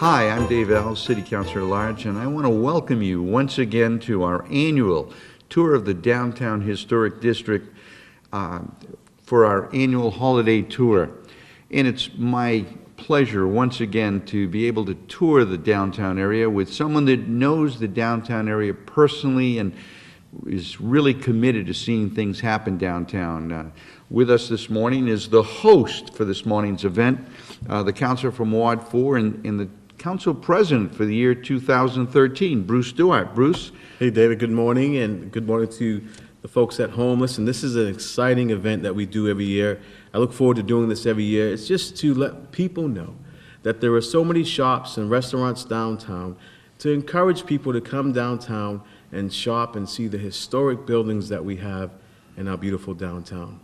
Hi, I'm Dave Alves, City Councillor at Large, and I want to welcome you once again to our annual tour of the Downtown Historic District for our annual holiday tour. And it's my pleasure once again to be able to tour the downtown area with someone that knows the downtown area personally and is really committed to seeing things happen downtown. With us this morning is the host for this morning's event, the councillor from Ward 4 and the council president for the year 2013, Bruce Duarte. Bruce? Hey David, good morning, and good morning to the folks at home. Listen, this is an exciting event that we do every year. I look forward to doing this every year. It's just to let people know that there are so many shops and restaurants downtown, to encourage people to come downtown and shop and see the historic buildings that we have in our beautiful downtown.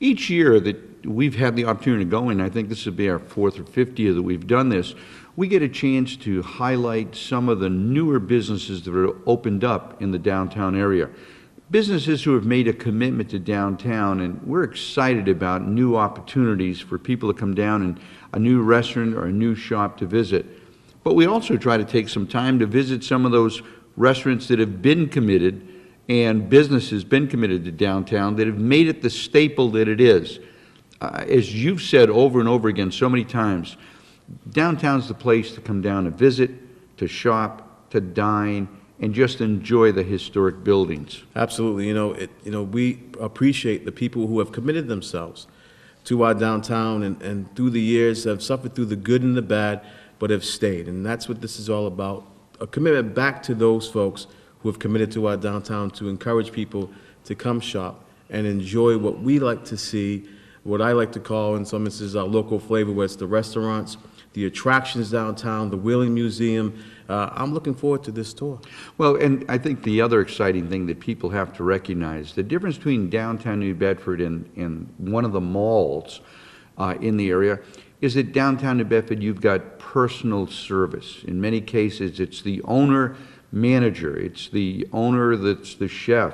Each year that we've had the opportunity to go in, I think this will be our 4th or 5th year that we've done this, we get a chance to highlight some of the newer businesses that are opened up in the downtown area. Businesses who have made a commitment to downtown, and we're excited about new opportunities for people to come down and a new restaurant or a new shop to visit. But we also try to take some time to visit some of those restaurants that have been committed and businesses been committed to downtown that have made it the staple that it is. As you've said over and over again so many times, downtown's the place to come down and visit, to shop, to dine, and just enjoy the historic buildings. Absolutely. We appreciate the people who have committed themselves to our downtown and through the years have suffered through the good and the bad, but have stayed. And that's what this is all about, a commitment back to those folks who have committed to our downtown to encourage people to come shop and enjoy what we like to see, what I like to call in some instances our local flavor, where it's the restaurants, the attractions downtown, the Wheeling Museum. I'm looking forward to this tour. Well, and I think the other exciting thing that people have to recognize, the difference between downtown New Bedford and one of the malls in the area, is that downtown New Bedford you've got personal service. In many cases, it's the owner manager, it's the owner that's the chef.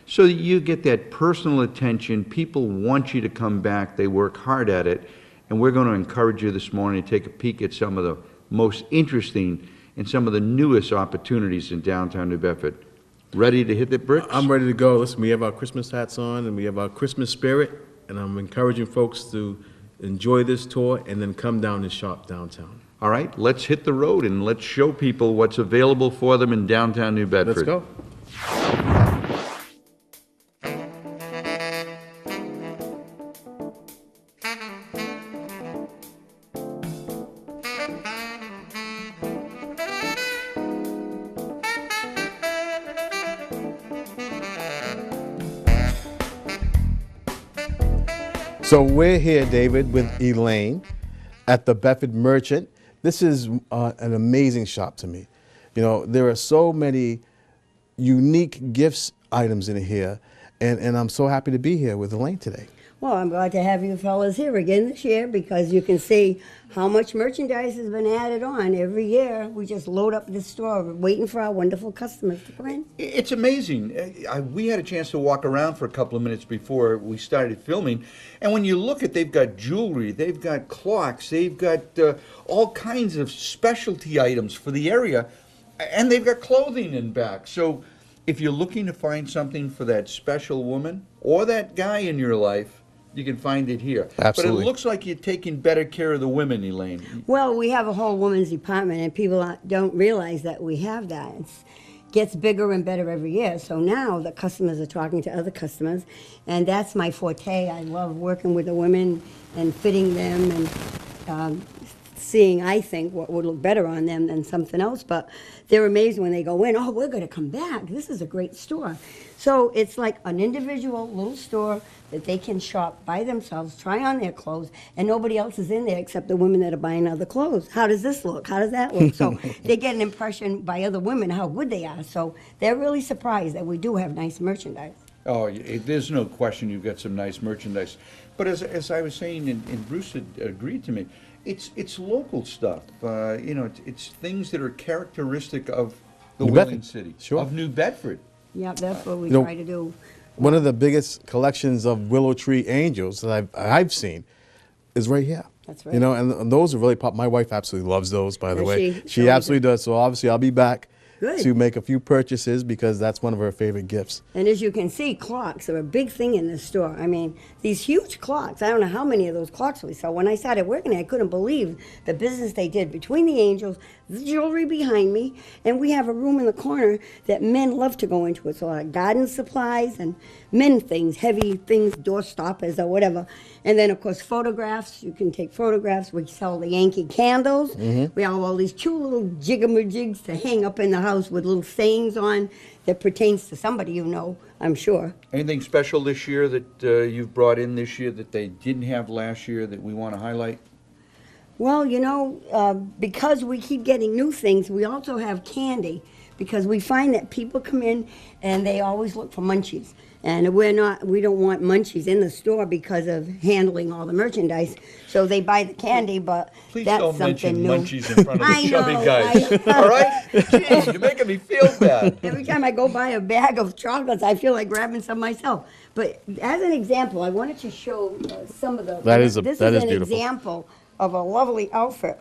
So that you get that personal attention. People want you to come back. They work hard at it. And we're going to encourage you this morning to take a peek at some of the most interesting and some of the newest opportunities in downtown New Bedford. Ready to hit the bricks? I'm ready to go. Listen, we have our Christmas hats on and we have our Christmas spirit, and I'm encouraging folks to enjoy this tour and then come down and shop downtown. All right, let's hit the road and let's show people what's available for them in downtown New Bedford. Let's go. So we're here, David, with Elaine at the Bedford Merchant. This is an amazing shop to me. There are so many unique gifts items in here, and I'm so happy to be here with Elaine today. Well, I'm glad to have you fellas here again this year, because you can see how much merchandise has been added on every year. We just load up this store waiting for our wonderful customers to come in. It's amazing. We had a chance to walk around for a couple of minutes before we started filming, and when you look at, they've got jewelry, they've got clocks, they've got all kinds of specialty items for the area, and they've got clothing in back. So if you're looking to find something for that special woman or that guy in your life, you can find it here. Absolutely. But it looks like you're taking better care of the women, Elaine. Well, we have a whole women's department, and people don't realize that we have that. It gets bigger and better every year. So now the customers are talking to other customers, and that's my forte. I love working with the women and fitting them and seeing, I think, what would look better on them than something else. But they're amazed when they go in, oh, we're going to come back. This is a great store. So it's like an individual little store that they can shop by themselves, try on their clothes, and nobody else is in there except the women that are buying other clothes. How does this look? How does that look? So they get an impression by other women how good they are. So they're really surprised that we do have nice merchandise. Oh, there's no question you've got some nice merchandise. But as I was saying, and Bruce had agreed to me, it's local stuff. It's things that are characteristic of the Wheeling City, sure, of New Bedford. Yeah, that's what we try to do. One of the biggest collections of willow tree angels that I've seen is right here. That's right. You know, and those are really pop. My wife absolutely loves those, by the Does way. she? She absolutely does. So obviously I'll be back Good. to make a few purchases because that's one of her favorite gifts. And as you can see, clocks are a big thing in this store. I mean, these huge clocks, I don't know how many of those clocks we sell. When I started working there, I couldn't believe the business they did between the angels, the jewelry behind me, and we have a room in the corner that men love to go into. It's a lot of garden supplies and men things, heavy things, door stoppers or whatever. And then, of course, photographs. You can take photographs. We sell the Yankee candles. We have all these cute little jigamajigs to hang up in the house with little sayings on that pertains to somebody you know, I'm sure. Anything special this year that you've brought in this year that they didn't have last year that we want to highlight? Well, you know, because we keep getting new things, we also have candy because we find that people come in and they always look for munchies. And we don't want munchies in the store because of handling all the merchandise. So they buy the candy, but Please that's don't something mention new. munchies in front of the I chubby know, guys. All right? Jeez, you're making me feel bad. Every time I go buy a bag of chocolates, I feel like grabbing some myself. But as an example, I wanted to show some of the. This is is an beautiful. example of a lovely outfit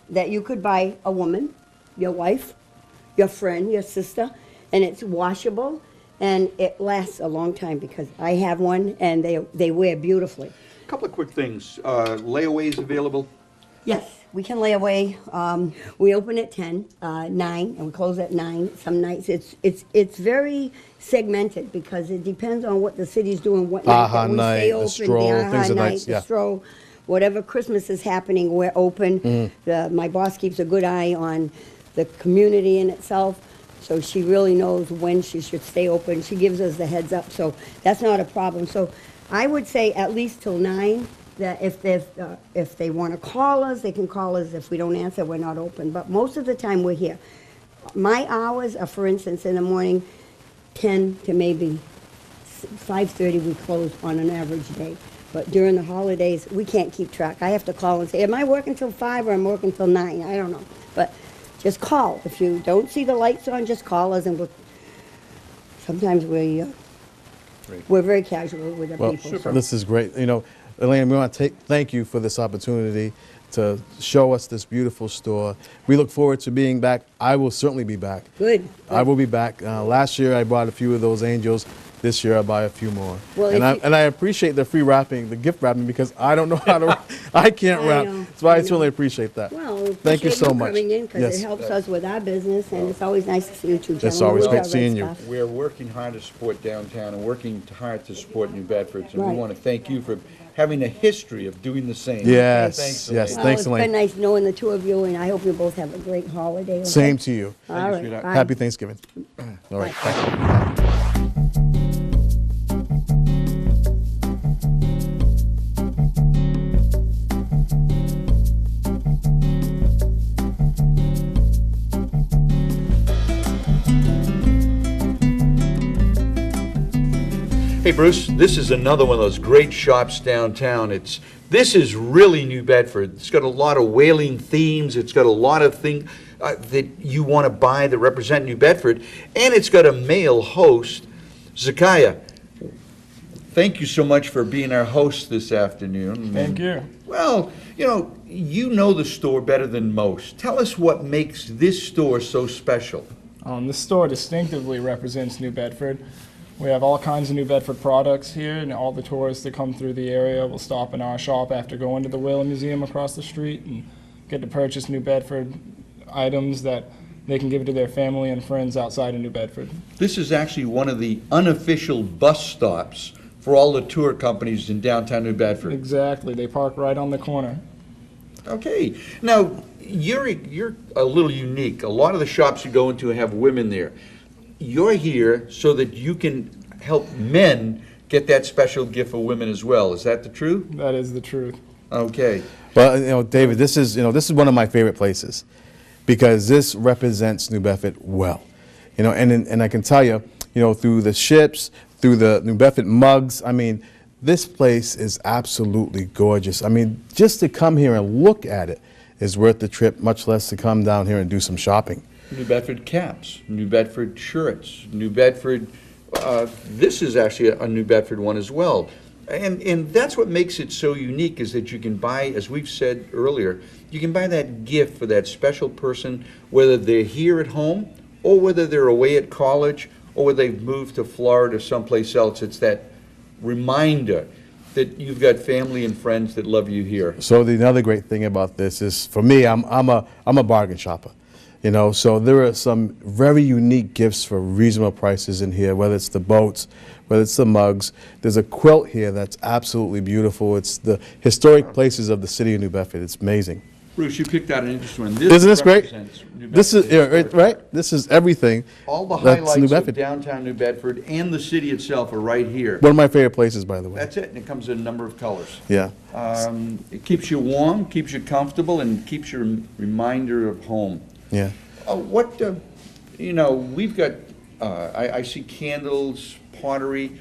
that you could buy a woman, your wife, your friend, your sister, and it's washable and it lasts a long time because I have one and they wear beautifully. A couple of quick things. Layaways available? Yes, we can lay away. We open at 10, 9, and we close at 9. Some nights it's very segmented because it depends on what the city's doing, what night that we night, stay the open. Stroll, the things of night, nights, the yeah. Stroll, whatever Christmas is happening, we're open. My boss keeps a good eye on the community in itself, so she really knows when she should stay open. She gives us the heads up, so that's not a problem. So I would say at least till 9. That if they want to call us, they can call us. If we don't answer, we're not open. But most of the time, we're here. My hours are, for instance, in the morning, 10 to maybe 5:30 we close on an average day. But during the holidays, we can't keep track. I have to call and say, am I working till 5 or am I working till 9? I don't know. But just call. If you don't see the lights on, just call us, and sometimes we're very casual with the Well, people. So. this is great. You know, Elaine, we want to thank you for this opportunity to show us this beautiful store. We look forward to being back. I will certainly be back. Good. I will be back. Last year I bought a few of those angels. This year I'll buy a few more. Well, and I appreciate the free wrapping, the gift wrapping, because I don't know how to, I can't I wrap. know, So I I know. certainly appreciate that. Well, Thank you appreciate so much. coming in because Yes. it helps us with our business, and it's always nice to see you two gentlemen. It's always We great do seeing great you. stuff. We're working hard to support downtown and working hard to support New Bedford, and we Right. want to thank you for having a history of doing the same. Yes, Thanks, yes, Elaine. thanks, It's Elaine. been nice knowing the two of you, and I hope you both have a great holiday. Okay? Same to you. All right. sweetheart. bye. Happy Thanksgiving. All right. Bye. Thank you. Hey Bruce, this is another one of those great shops downtown. This is really New Bedford. It's got a lot of whaling themes. It's got a lot of things that you want to buy that represent New Bedford, and it's got a male host, Zakaya. Thank you so much for being our host this afternoon. Thank you. Well, you know the store better than most. Tell us what makes this store so special. This store distinctively represents New Bedford. We have all kinds of New Bedford products here, and all the tourists that come through the area will stop in our shop after going to the Whaling Museum across the street and get to purchase New Bedford items that they can give to their family and friends outside of New Bedford. This is actually one of the unofficial bus stops for all the tour companies in downtown New Bedford. Exactly. They park right on the corner. Okay. Now, you're a little unique. A lot of the shops you go into have women there. You're here so that you can help men get that special gift for women as well. Is that the truth? That is the truth. Okay. Well, David, this is one of my favorite places because this represents New Bedford well. And I can tell you, through the ships, through the New Bedford mugs, I mean, this place is absolutely gorgeous. I mean, just to come here and look at it is worth the trip, much less to come down here and do some shopping. New Bedford caps, New Bedford shirts, New Bedford, this is actually a New Bedford one as well. And that's what makes it so unique, is that you can buy, as we've said earlier, you can buy that gift for that special person, whether they're here at home, or whether they're away at college, or whether they've moved to Florida or someplace else. It's that reminder that you've got family and friends that love you here. So the other great thing about this is, for me, I'm a bargain shopper, you know. So there are some very unique gifts for reasonable prices in here. Whether it's the boats, whether it's the mugs. There's a quilt here that's absolutely beautiful. It's the historic places of the city of New Bedford. It's amazing. Bruce, you picked out an interesting one. Isn't this great? represents New This is Bedford. right. This is everything. All the that's New highlights of Bedford. downtown New Bedford and the city itself are right here. One of my favorite places, by the way. That's it, and it comes in a number of colors. Yeah. It keeps you warm, keeps you comfortable, and keeps you a reminder of home. Yeah. We've got, I see candles, pottery.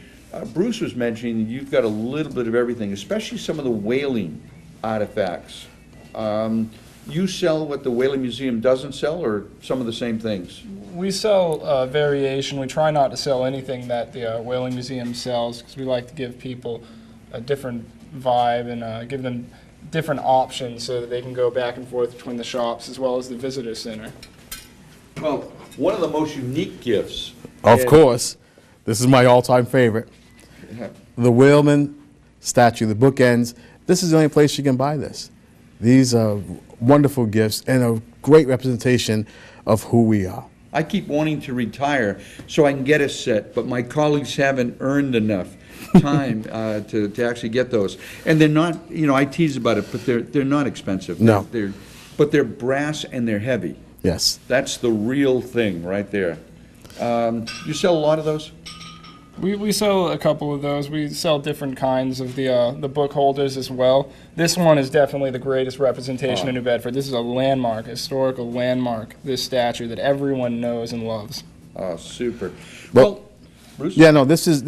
Bruce was mentioning you've got a little bit of everything, especially some of the whaling artifacts. You sell what the Whaling Museum doesn't sell, or some of the same things? We sell variation. We try not to sell anything that the Whaling Museum sells, because we like to give people a different vibe and give them different options so that they can go back and forth between the shops as well as the visitor center. Well, one of the most unique gifts. Of course, this is my all-time favorite. The Whaleman statue, the bookends. This is the only place you can buy this. These are wonderful gifts and a great representation of who we are. I keep wanting to retire so I can get a set, but my colleagues haven't earned enough time to actually get those. And they're not, I tease about it, but they're not expensive. No. But they're brass and they're heavy. Yes. That's the real thing right there. You sell a lot of those? We sell a couple of those. We sell different kinds of the book holders as well. This one is definitely the greatest representation of New Bedford. This is a landmark, a historical landmark, this statue that everyone knows and loves. Oh, super. Well, Bruce? Yeah, no, this is,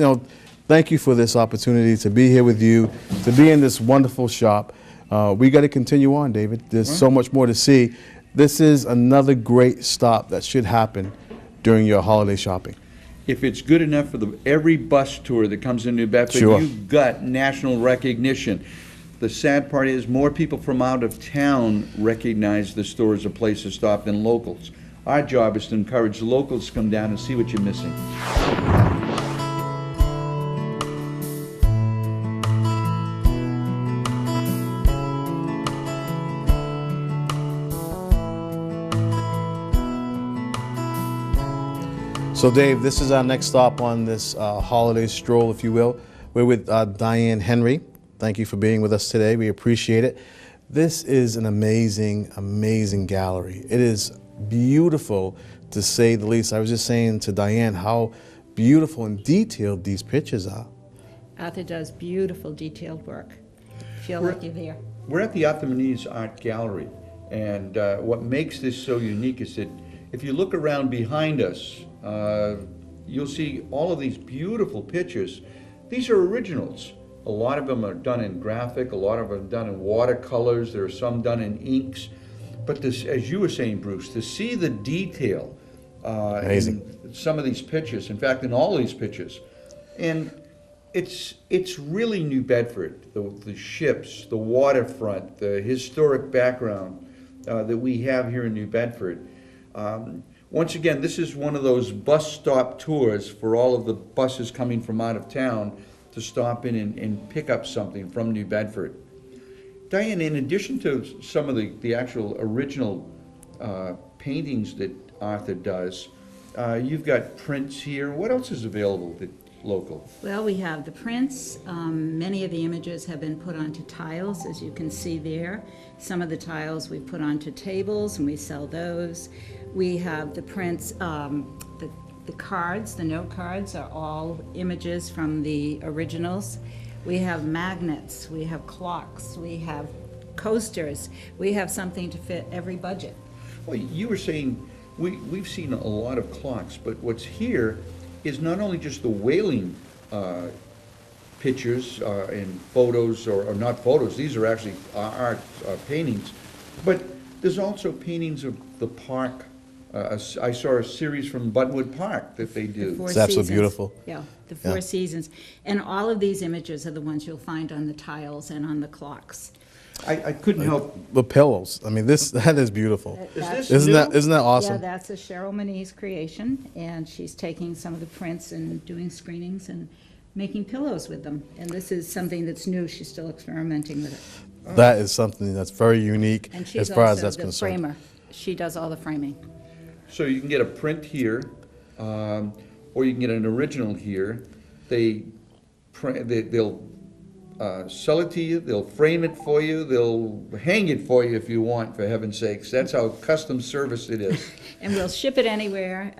thank you for this opportunity to be here with you, to be in this wonderful shop. We got to continue on, David. There's so much more to see. This is another great stop that should happen during your holiday shopping. If it's good enough for every bus tour that comes in New Bedford, Sure. You've got national recognition. The sad part is more people from out of town recognize the store as a place to stop than locals. Our job is to encourage locals to come down and see what you're missing. So, Dave, this is our next stop on this holiday stroll, if you will. We're with Diane Henry. Thank you for being with us today. We appreciate it. This is an amazing, amazing gallery. It is beautiful, to say the least. I was just saying to Diane how beautiful and detailed these pictures are. Arthur does beautiful, detailed work. Feel like you're there. We're at the Arthur Art Gallery, and what makes this so unique is that if you look around behind us, you'll see all of these beautiful pictures. These are originals. A lot of them are done in graphic, a lot of them are done in watercolors, there are some done in inks. But this, as you were saying, Bruce, to see the detail in some of these pictures, in fact, in all these pictures, and it's really New Bedford, the ships, the waterfront, the historic background that we have here in New Bedford. Once again, this is one of those bus stop tours for all of the buses coming from out of town to stop in and pick up something from New Bedford. Diane, in addition to some of the actual original paintings that Arthur does, you've got prints here. What else is available that's local? Well, we have the prints. Many of the images have been put onto tiles, as you can see there. Some of the tiles we put onto tables, and we sell those. We have the prints, the cards, the note cards are all images from the originals. We have magnets, we have clocks, we have coasters. We have something to fit every budget. Well, you were saying we've seen a lot of clocks, but what's here is not only just the whaling pictures and photos, or not photos, these are actually art paintings, but there's also paintings of the park. I saw a series from Buttonwood Park that they do. Four It's absolutely Seasons. beautiful. Yeah. the Four Yeah. Seasons. And all of these images are the ones you'll find on the tiles and on the clocks. I couldn't help, The pillows, I mean, that is beautiful. this Isn't new? isn't that Yeah, awesome? that's a Cheryl Manise creation, and she's taking some of the prints and doing screenings and making pillows with them. And this is something that's new, she's still experimenting with it. That is something that's very unique And as she's far as also that's the concerned. framer. She does all the framing. So you can get a print here, or you can get an original here. They'll sell it to you, they'll frame it for you, they'll hang it for you if you want, for heaven's sakes. That's how custom service it is. And we'll ship it anywhere.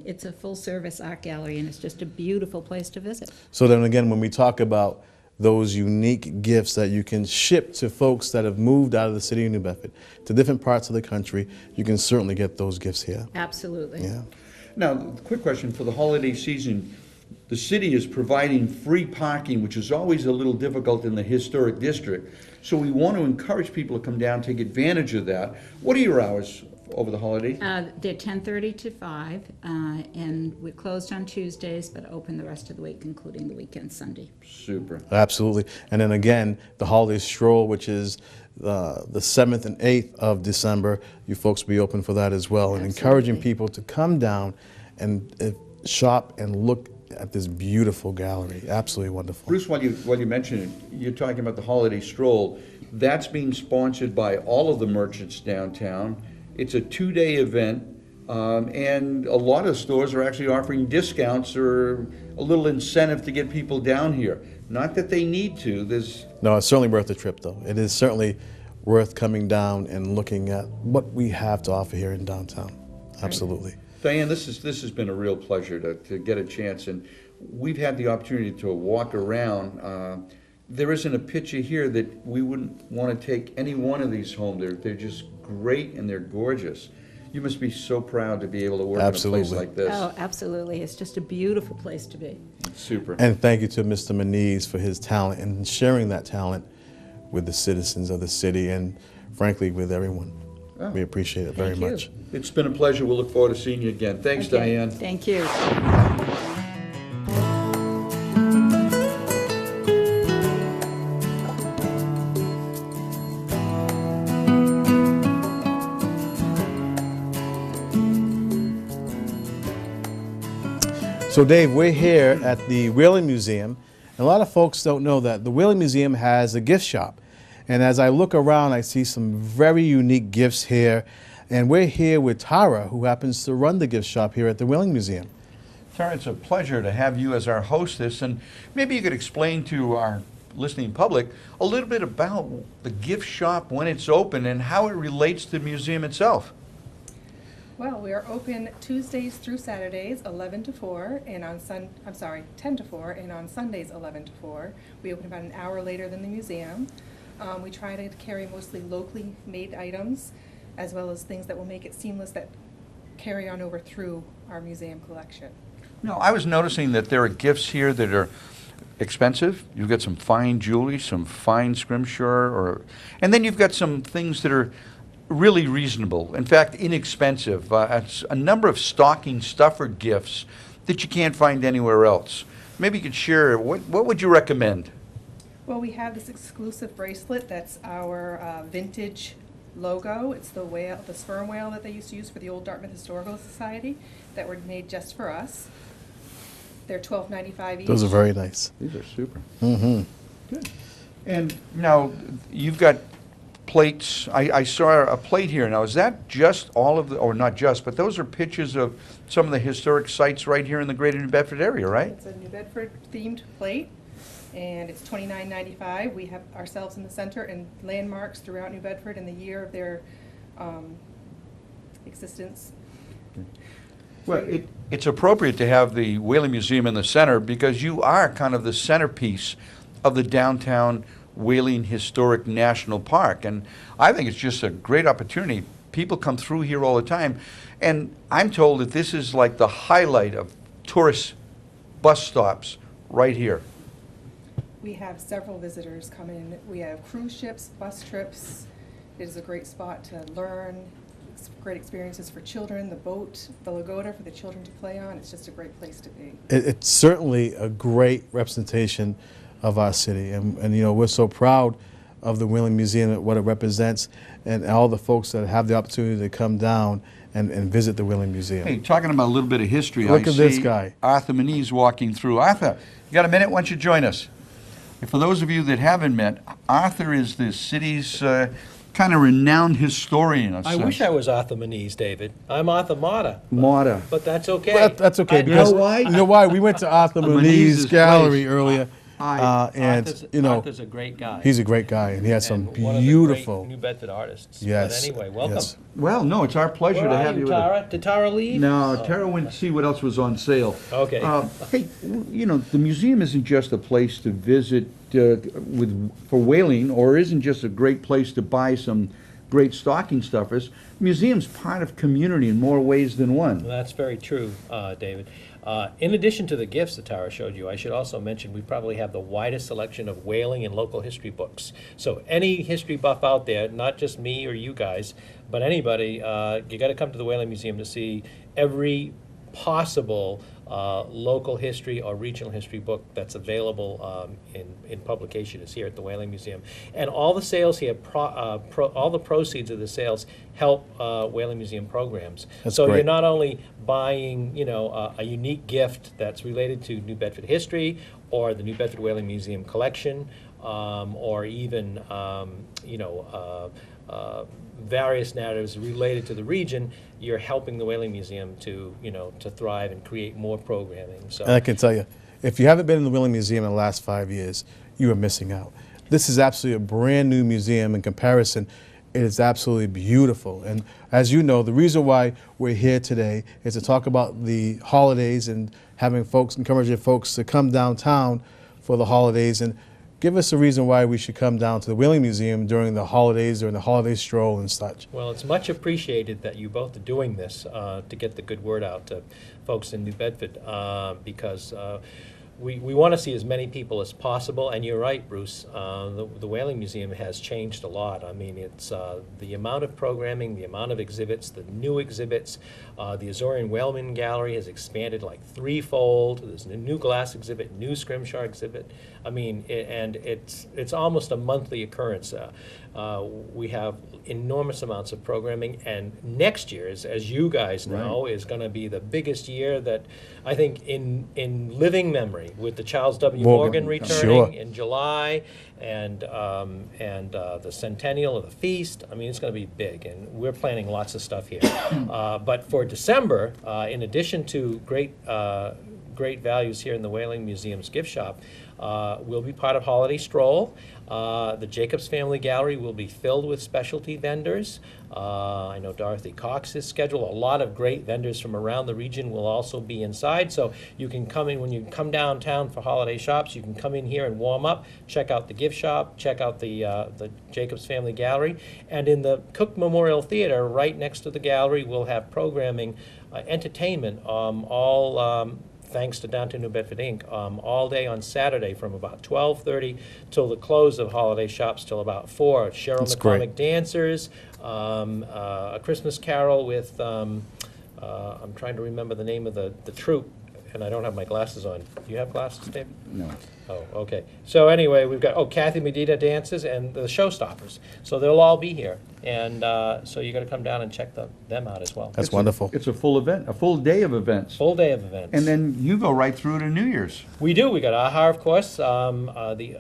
It's a full-service art gallery, and it's just a beautiful place to visit. So then again, when we talk about those unique gifts that you can ship to folks that have moved out of the city of New Bedford to different parts of the country, you can certainly get those gifts here. Absolutely. Yeah. Now, quick question, for the holiday season, the city is providing free parking, which is always a little difficult in the historic district. So we want to encourage people to come down, take advantage of that. What are your hours over the holidays? They're 10:30 to 5, and we're closed on Tuesdays, but open the rest of the week, including the weekend Sunday. Super. Absolutely. And then again, the holiday stroll, which is the 7th and 8th of December, you folks will be open for that as well. And encouraging Absolutely. people to come down and shop and look at this beautiful gallery. Absolutely wonderful. Bruce, while you mention it, you're talking about the holiday stroll. That's being sponsored by all of the merchants downtown. It's a 2-day event, and a lot of stores are actually offering discounts or a little incentive to get people down here. Not that they need to, No, it's certainly worth the trip, though. It is certainly worth coming down and looking at what we have to offer here in downtown. Absolutely. Diane, this has been a real pleasure to get a chance, and we've had the opportunity to walk around. There isn't a picture here that we wouldn't want to take any one of these home. They're just great and they're gorgeous. You must be so proud to be able to work Absolutely. in a place like this. Oh, absolutely. It's just a beautiful place to be. Super. And thank you to Mr. Manise for his talent and sharing that talent with the citizens of the city and, frankly, with everyone. We appreciate it very Thank you. much. It's been a pleasure. We'll look forward to seeing you again. Thanks, Okay, Diane. Thank you. So Dave, we're here at the Whaling Museum, and a lot of folks don't know that the Whaling Museum has a gift shop. And as I look around, I see some very unique gifts here, and we're here with Tara, who happens to run the gift shop here at the Whaling Museum. Tara, it's a pleasure to have you as our hostess, and maybe you could explain to our listening public a little bit about the gift shop, when it's open, and how it relates to the museum itself. Well, we are open Tuesdays through Saturdays, 11 to 4, and 10 to 4, and on Sundays, 11 to 4. We open about an hour later than the museum. We try to carry mostly locally made items, as well as things that will make it seamless that carry on over through our museum collection. No, I was noticing that there are gifts here that are expensive. You've got some fine jewelry, some fine scrimshaw, and then you've got some things that are really reasonable, in fact, inexpensive. It's a number of stocking stuffer gifts that you can't find anywhere else. Maybe you could share, what would you recommend? Well, we have this exclusive bracelet that's our vintage logo. It's the whale, the sperm whale that they used to use for the old Dartmouth Historical Society that were made just for us. They're $12.95 each. Those are very nice. These are super. Mm-hmm. Good. And now, you've got plates. I saw a plate here. Now, is that just all of the, or not just, but those are pictures of some of the historic sites right here in the greater New Bedford area, right? It's a New Bedford themed plate, and it's $29.95. We have ourselves in the center and landmarks throughout New Bedford in the year of their existence. Well, it's appropriate to have the Whaling Museum in the center because you are kind of the centerpiece of the downtown Whaling Historic National Park. And I think it's just a great opportunity. People come through here all the time. And I'm told that this is like the highlight of tourist bus stops right here. We have several visitors come in. We have cruise ships, bus trips. It is a great spot to learn, great experiences for children, the boat, the Lagoda for the children to play on. It's just a great place to be. It's certainly a great representation of our city, and you know, we're so proud of the Whaling Museum and what it represents, and all the folks that have the opportunity to come down and visit the Whaling Museum. Hey, talking about a little bit of history, Look I at this see guy. Arthur Manise walking through. Arthur, you got a minute? Why don't you join us? And for those of you that haven't met, Arthur is the city's kind of renowned historian. I wish I was Arthur Manise, David. I'm Arthur Mata. Mata. But that's okay. Well, that's okay, I- because You know why? you know why? We went to Arthur Manise's Manise's gallery place. earlier, and Arthur's, you know, Arthur's a great guy. he's a great guy, and he has some and one of the beautiful. great New Bedford artists. Yes. But anyway, welcome. yes. Well, no, it's our pleasure Where to are have you with us. Tara? Did Tara leave? No, Tara went to see what else was on sale. Okay. Hey, you know, the museum isn't just a place to visit for whaling, or isn't just a great place to buy some great stocking stuffers. Museum's part of community in more ways than one. That's very true, David. In addition to the gifts that Tara showed you, I should also mention we probably have the widest selection of whaling and local history books. So any history buff out there, not just me or you guys, but anybody, you got to come to the Whaling Museum to see every possible local history or regional history book that's available in publication is here at the Whaling Museum. And all the sales here, all the proceeds of the sales help Whaling Museum programs. That's so great. you're not only buying, you know, a unique gift that's related to New Bedford history or the New Bedford Whaling Museum collection, or even, you know, various narratives related to the region, you're helping the Whaling Museum to, you know, to thrive and create more programming. So And I can tell you, if you haven't been in the Whaling Museum in the last 5 years, you are missing out. This is absolutely a brand new museum in comparison. It is absolutely beautiful. And as you know, the reason why we're here today is to talk about the holidays and having folks, encouraging folks to come downtown for the holidays, and give us a reason why we should come down to the Whaling Museum during the holidays, during the holiday stroll and such. well, it's much appreciated that you both are doing this to get the good word out to folks in New Bedford, because we want to see as many people as possible. And you're right, Bruce, the Whaling Museum has changed a lot. I mean, it's the amount of programming, the amount of exhibits, the new exhibits. The Azorian Whaleman Gallery has expanded like threefold. There's a new glass exhibit, new scrimshaw exhibit. I mean, and it's almost a monthly occurrence. We have enormous amounts of programming, and next year, as you guys know, is going to be the biggest year that I think in living memory, with the Charles W. Morgan, Morgan returning sure. in July, and the centennial of the feast. I mean, it's going to be big, and we're planning lots of stuff here. But for December, in addition to great values here in the Whaling Museum's gift shop, we'll be part of Holiday Stroll. The Jacobs Family Gallery will be filled with specialty vendors. I know Dorothy Cox is scheduled. A lot of great vendors from around the region will also be inside. So you can come in, when you come downtown for holiday shops, you can come in here and warm up, check out the gift shop, check out the Jacobs Family Gallery. And in the Cook Memorial Theater, right next to the gallery, we'll have programming, entertainment, all thanks to Downtown New Bedford, Inc., all day on Saturday from about 12:30 till the close of holiday shops till about 4. Cheryl That's great. McCormick dancers, a Christmas carol with, I'm trying to remember the name of the troupe, and I don't have my glasses on. Do you have glasses, David? No. Oh, okay. So anyway, we've got, Kathy Medina dances and the Showstoppers. So they'll all be here. And so you got to come down and check them out as well. That's wonderful. It's a full event, a full day of events. Full day of events. And then you go right through to New Year's. We do. We got AHA, of course. The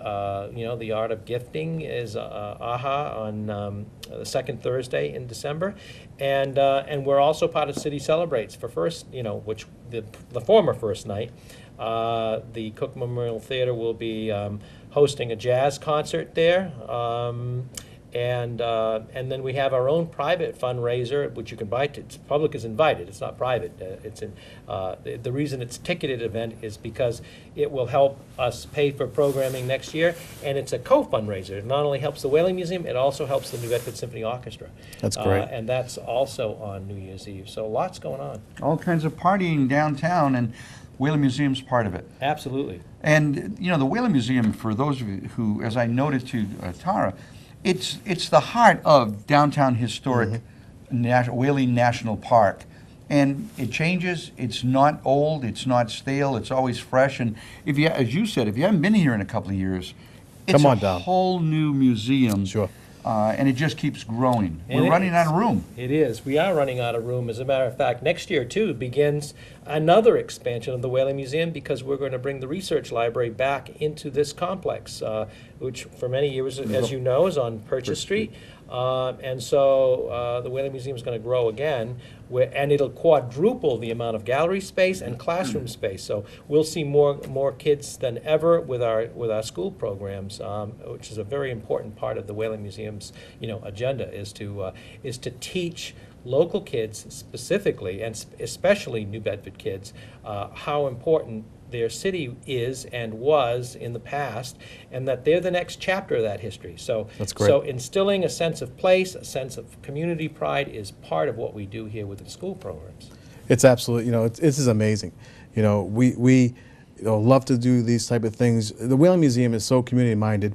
art of gifting is AHA on the second Thursday in December, and we're also part of City Celebrates for first, which the former first night. The Cook Memorial Theater will be hosting a jazz concert there. And then we have our own private fundraiser, which you can buy. Public is invited. It's not private. The reason it's ticketed event is because it will help us pay for programming next year, and it's a co-fundraiser. It not only helps the Whaling Museum, it also helps the New Bedford Symphony Orchestra. That's great. And that's also on New Year's Eve. So lots going on. All kinds of partying downtown, and Whaling Museum's part of it. Absolutely. And, the Whaling Museum, for those of you who, as I noted to Tara, it's the heart of downtown historic Whaling National Park. And it changes, it's not old, it's not stale, it's always fresh. And if you, as you said, if you haven't been here in a couple of years, it's Come on a down. whole new museum. Sure. And it just keeps growing. And We're running out of room. It is. We are running out of room. As a matter of fact, next year, too, begins another expansion of the Whaling Museum because we're going to bring the research library back into this complex, which for many years, as you know, is on Purchase Street. And so the Whaling Museum is going to grow again, and it'll quadruple the amount of gallery space and classroom space. So we'll see more kids than ever with our school programs, which is a very important part of the Whaling Museum's agenda is to teach local kids specifically, and especially New Bedford kids, how important their city is and was in the past, and that they're the next chapter of that history. So That's great. So instilling a sense of place, a sense of community pride is part of what we do here with the school programs. It's absolutely, this is amazing. We love to do these type of things. The Whaling Museum is so community-minded.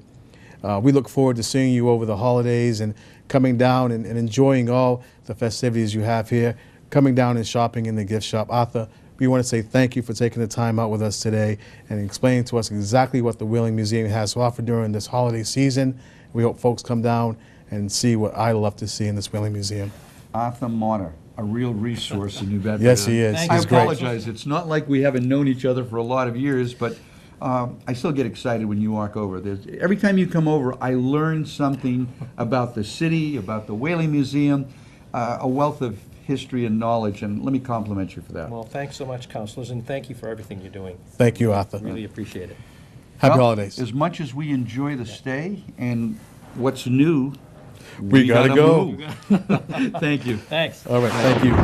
We look forward to seeing you over the holidays and coming down and enjoying all the festivities you have here, coming down and shopping in the gift shop. Arthur, we want to say thank you for taking the time out with us today and explaining to us exactly what the Whaling Museum has to offer during this holiday season. We hope folks come down and see what I love to see in this Whaling Museum. Arthur Motter, a real resource in New Bedford. Yes, he is. Thank I He's great. apologize. It's not like we haven't known each other for a lot of years, but I still get excited when you walk over. Every time you come over, I learn something about the city, about the Whaling Museum, a wealth of history and knowledge, and let me compliment you for that. Well, thanks so much, councilors, and thank you for everything you're doing. Thank you, Arthur. Really appreciate it. Happy Well, holidays. As much as we enjoy the stay and what's new, We gotta go. move. Thank you. Thanks. All right, thank you.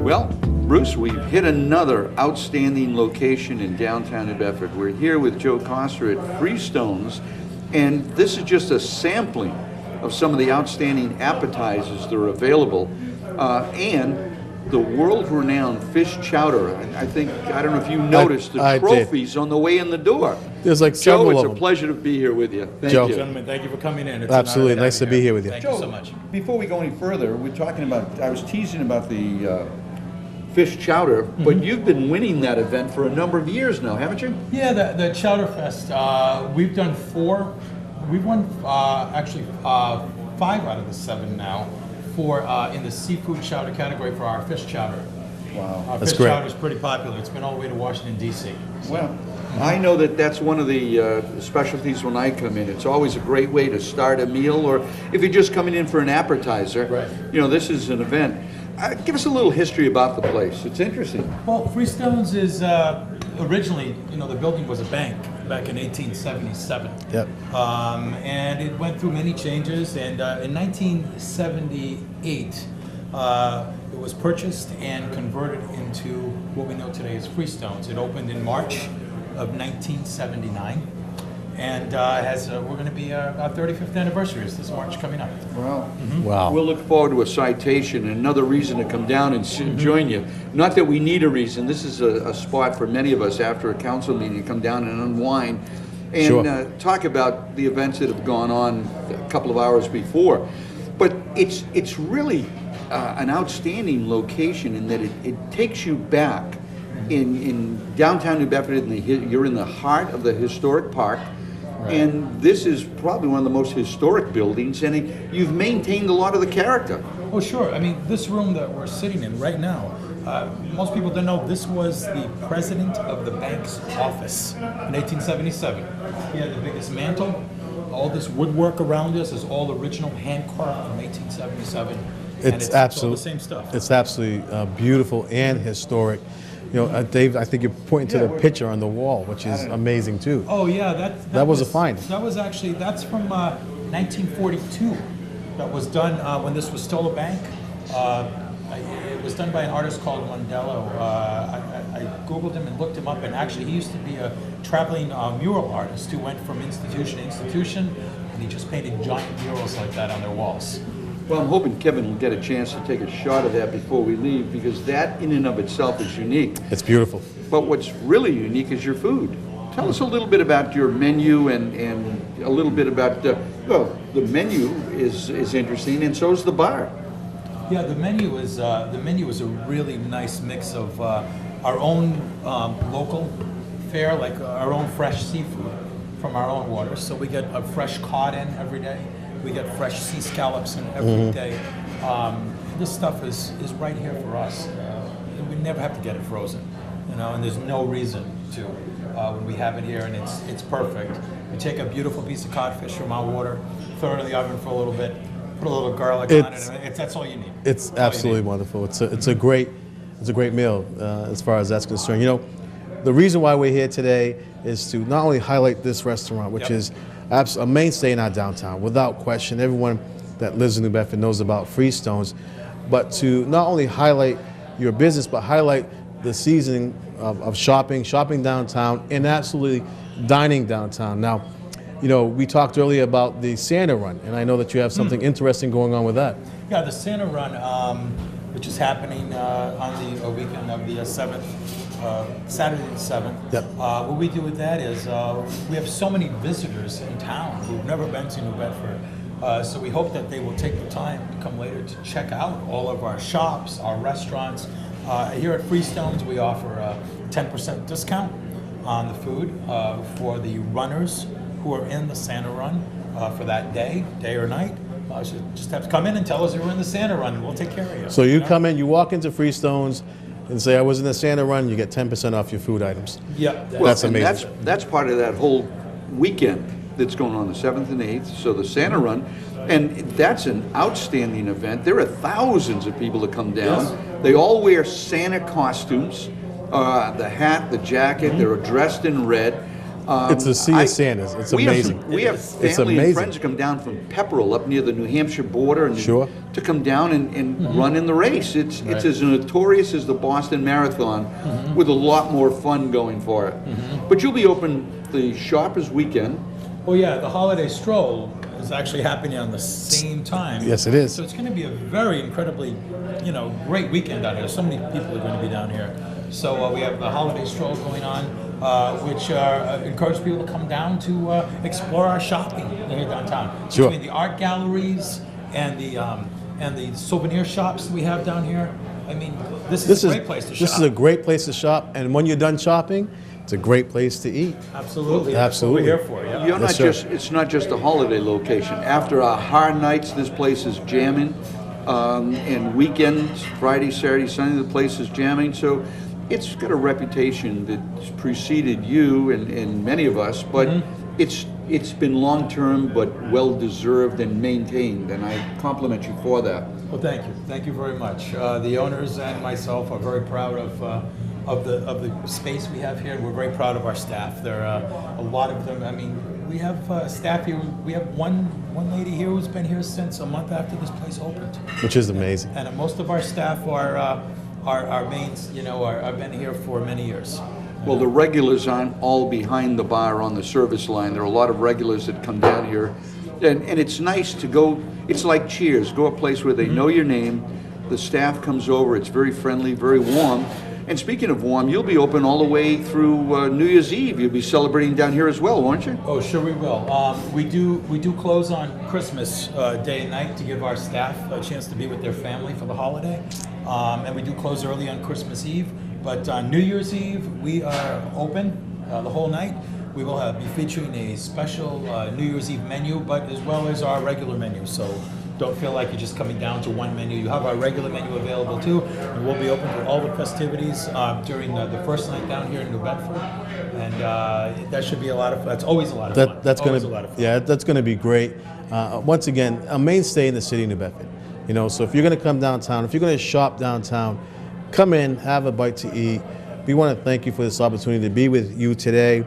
Well, Bruce, we've hit another outstanding location in downtown New Bedford. We're here with Joe Coster at Freestones, and this is just a sampling of some of the outstanding appetizers that are available, and the world-renowned fish chowder. I don't know if you noticed I the did. trophies on the way in the door. There's like Joe, several it's of a them. pleasure to be here with you. Thank Joe. you. Gentlemen, thank you for coming in. It's an Absolutely, honor nice to have be you here with you. Thank you so much. Before we go any further, we're talking about, I was teasing about the fish chowder, but you've been winning that event for a number of years now, haven't you? Yeah, the Chowder Fest, we've done 4. We've won actually 5 out of the 7 now for in the seafood chowder category for our fish chowder. Wow. Our That's fish great. chowder is pretty popular. It's been all the way to Washington, D.C. Well, I know that that's one of the specialties when I come in. It's always a great way to start a meal, or if you're just coming in for an appetizer. Right. This is an event. Give us a little history about the place. It's interesting. Well, Freestones is originally, the building was a bank back in 1877. Yep. And it went through many changes, and in 1978, it was purchased and converted into what we know today as Freestones. It opened in March of 1979, and we're going to be our 35th anniversary is this March coming up. Well, Wow. we'll look forward to a citation and another reason to come down and join you. Not that we need a reason. This is a spot for many of us after a council meeting to come down and unwind and Sure. talk about the events that have gone on a couple of hours before. But it's really an outstanding location in that it takes you back in downtown New Bedford. You're in the heart of the historic park. And this is probably one of the most historic buildings, and you've maintained a lot of the character. Oh, sure. I mean, this room that we're sitting in right now, most people don't know this was the president of the bank's office in 1877. He had the biggest mantle. All this woodwork around us is all original hand carved from 1877. And It's all the absolutely same stuff. It's absolutely beautiful and historic. Dave, I think you're pointing to the picture on the wall, which is amazing too. Oh yeah, That was a find. That was actually that's from 1942. That was done when this was still a bank. It was done by an artist called Mondello. I Googled him and looked him up, and actually he used to be a traveling mural artist who went from institution to institution, and he just painted giant murals like that on their walls. Well, I'm hoping Kevin will get a chance to take a shot of that before we leave, because that in and of itself is unique. It's beautiful. But what's really unique is your food. Tell us a little bit about your menu and a little bit about, well, the menu is interesting, and so is the bar. Yeah, the menu is a really nice mix of our own local fare, like our own fresh seafood from our own waters. So we get a fresh cod in every day. We get fresh sea scallops in every day. This stuff is right here for us. We never have to get it frozen, you know, and there's no reason to when we have it here, and it's perfect. We take a beautiful piece of codfish from our water, throw it in the oven for a little bit, put a little garlic on it, and that's all you need. It's absolutely wonderful. It's a great meal as far as that's concerned. You know, the reason why we're here today is to not only highlight this restaurant, which is a mainstay in our downtown, without question. Everyone that lives in New Bedford knows about Freestones, but to not only highlight your business, but highlight the season of shopping downtown, and absolutely dining downtown. Now, you know, we talked earlier about the Santa Run, and I know that you have something interesting going on with that. Yeah, the Santa Run, which is happening on the weekend of the 7th, Saturday the 7th. Yep. What we do with that is we have so many visitors in town who've never been to New Bedford. So we hope that they will take the time to come later to check out all of our shops, our restaurants. Here at Freestones, we offer a 10% discount on the food for the runners who are in the Santa Run for that day or night. So just have to come in and tell us you're in the Santa Run, and we'll take care of you. So you come in, you walk into Freestones, and say, I was in the Santa Run, you get 10% off your food items. Yeah, That's And amazing. that's part of that whole weekend that's going on the 7th and 8th, so the Santa Run, and that's an outstanding event. There are thousands of people that come down. Yes. They all wear Santa costumes, the hat, the jacket, they're dressed in red. It's a sea of Santas. It's amazing. We have It's family and amazing. friends that come down from Pepperell up near the New Hampshire border and Sure. to come down and run in the race. It's as notorious as the Boston Marathon with a lot more fun going for it. But you'll be open the Shoppers Weekend. Oh yeah, the holiday stroll is actually happening on the same time. Yes, it is. So it's going to be a very incredibly, great weekend down here. So many people are going to be down here. So we have the holiday stroll going on, which encourages people to come down to explore our shopping here downtown. Sure. Between the art galleries and the souvenir shops that we have down here. I mean, this is a great place to shop. This is a great place to shop, and when you're done shopping, it's a great place to eat. Absolutely. Absolutely. That's what we're here for. Yeah. You're not Yes, sir. it's not just a holiday location. After our hard nights, this place is jamming. And weekends, Friday, Saturday, Sunday, the place is jamming. So it's got a reputation that's preceded you and many of us, but it's been long-term but well-deserved and maintained, and I compliment you for that. Well, thank you. Thank you very much. The owners and myself are very proud of the space we have here. We're very proud of our staff. There are a lot of them. I mean, we have staff here. We have one lady here who's been here since a month after this place opened. Which is amazing. And most of our staff are mains. Have been here for many years. Well, the regulars aren't all behind the bar on the service line. There are a lot of regulars that come down here. And it's nice to go, it's like Cheers, go a place where they know your name, the staff comes over, it's very friendly, very warm. And speaking of warm, you'll be open all the way through New Year's Eve. You'll be celebrating down here as well, won't you? Oh, sure we will. We do close on Christmas day and night to give our staff a chance to be with their family for the holiday. And we do close early on Christmas Eve. But on New Year's Eve, we are open the whole night. We will be featuring a special New Year's Eve menu, but as well as our regular menu. So don't feel like you're just coming down to one menu. You have our regular menu available too, and we'll be open for all the festivities during the first night down here in New Bedford. And that should be a lot of fun. That's always a lot of fun. That's always gonna, a lot of fun. yeah, that's going to be great. Once again, a mainstay in the city of New Bedford. So if you're going to come downtown, if you're going to shop downtown, come in, have a bite to eat. We want to thank you for this opportunity to be with you today,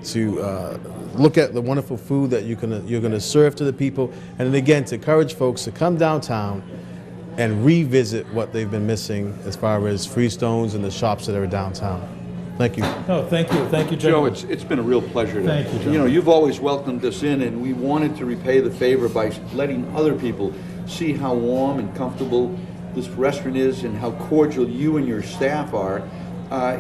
to look at the wonderful food that you're gonna serve to the people, and then again to encourage folks to come downtown and revisit what they've been missing as far as Freestones and the shops that are downtown. Thank you. No, thank you, Joe, gentlemen. it's been a real pleasure. Thank you, Joe. You know, you've always welcomed us in, and we wanted to repay the favor by letting other people see how warm and comfortable this restaurant is and how cordial you and your staff are.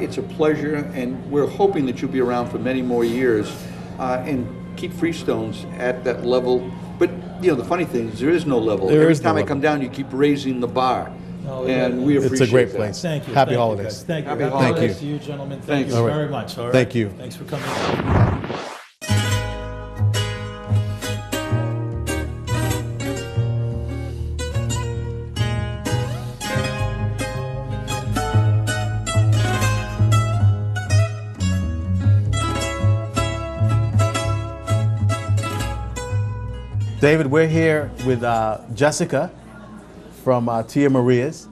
It's a pleasure, and we're hoping that you'll be around for many more years and keep Freestones at that level. But, you know, the funny thing is there is no level. There Every is no time I level. come down, you keep raising the bar. Oh, And yeah. we appreciate It's a great that. place. Thank you. Happy thank you, holidays. guys. Thank you. Happy Happy holidays. holidays to you, gentlemen. Thank Thanks. you All right. very much. All right. Thank you. Thanks for coming. David, we're here with Jessica from Tia Maria's,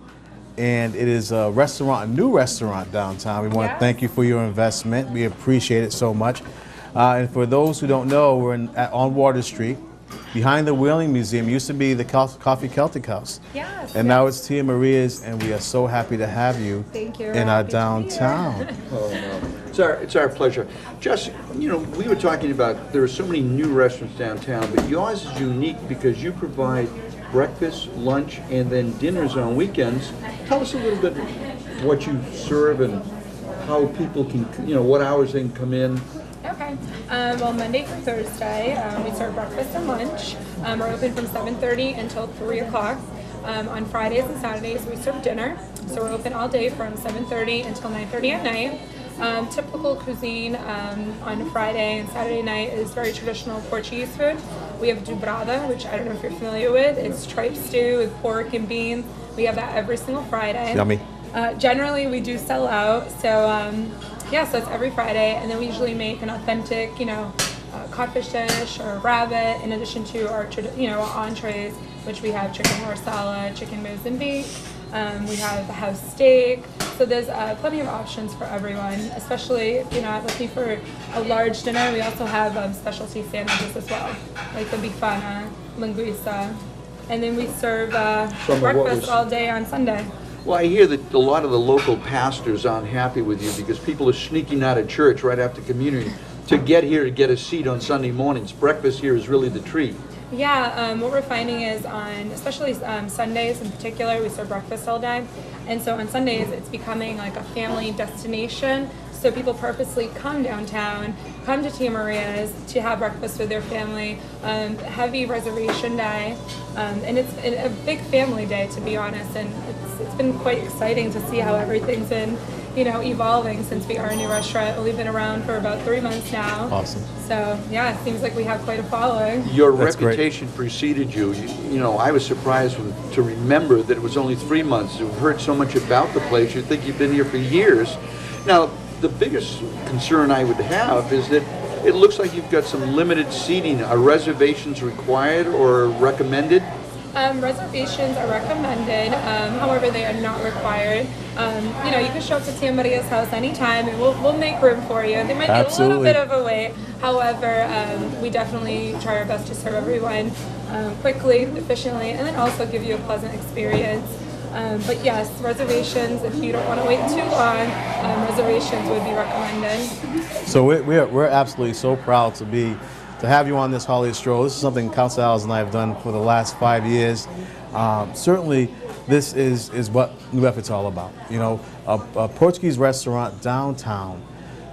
and it is a restaurant, a new restaurant downtown. We want to Yes. thank you for your investment. We appreciate it so much. And for those who don't know, we're on Water Street, behind the Whaling Museum. Used to be the Coffee Celtic House. Yes, And now it's Tia Maria's, and we are so happy to have you Thank you. in our Happy to be here. downtown. Oh, no. It's our pleasure. Jess, you know, we were talking about, there are so many new restaurants downtown, but yours is unique because you provide breakfast, lunch, and then dinners on weekends. Tell us a little bit what you serve and how people can, you know, what hours they can come in. Okay. Well, Monday through Thursday, we serve breakfast and lunch. We're open from 7:30 until 3 o'clock. On Fridays and Saturdays, we serve dinner. So we're open all day from 7:30 until 9:30 at night. Typical cuisine on Friday and Saturday night is very traditional Portuguese food. We have Duarte, which I don't know if you're familiar with. It's tripe stew with pork and beans. We have that every single Friday. Yummy. Generally, we do sell out, so so it's every Friday, and then we usually make an authentic, codfish dish or rabbit, in addition to our, entrees, which we have chicken marsala, chicken Mozambique. We have the house steak. So there's plenty of options for everyone, especially if you're not looking for a large dinner. We also have specialty sandwiches as well, like the bifana, linguiça, and then we serve Some of what breakfast was- all day on Sunday. Well, I hear that a lot of the local pastors aren't happy with you because people are sneaking out of church right after communion to get here to get a seat on Sunday mornings. Breakfast here is really the treat. Yeah, what we're finding is especially Sundays in particular, we serve breakfast all day. And so on Sundays, it's becoming like a family destination. So people purposely come downtown, come to Tia Maria's to have breakfast with their family. Heavy reservation day. And it's a big family day, to be honest. And it's been quite exciting to see how everything's been, evolving since we are a new restaurant. We've been around for about 3 months now. Awesome. So yeah, it seems like we have quite a following. Your That's great. reputation preceded you. You know, I was surprised to remember that it was only 3 months. You've heard so much about the place. You'd think you've been here for years. Now, the biggest concern I would have is that it looks like you've got some limited seating. Are reservations required or recommended? Reservations are recommended, however, they are not required. You can show up to Tia Maria's house anytime and we'll make room for you. There might be Absolutely. a little bit of a wait. However, we definitely try our best to serve everyone quickly, efficiently, and then also give you a pleasant experience. But yes, reservations, if you don't want to wait too long, reservations would be recommended. So we're absolutely so proud to have you on this holiday stroll. This is something Councillor Alves and I have done for the last 5 years. Certainly, this is what New Bedford's all about. A Portuguese restaurant downtown,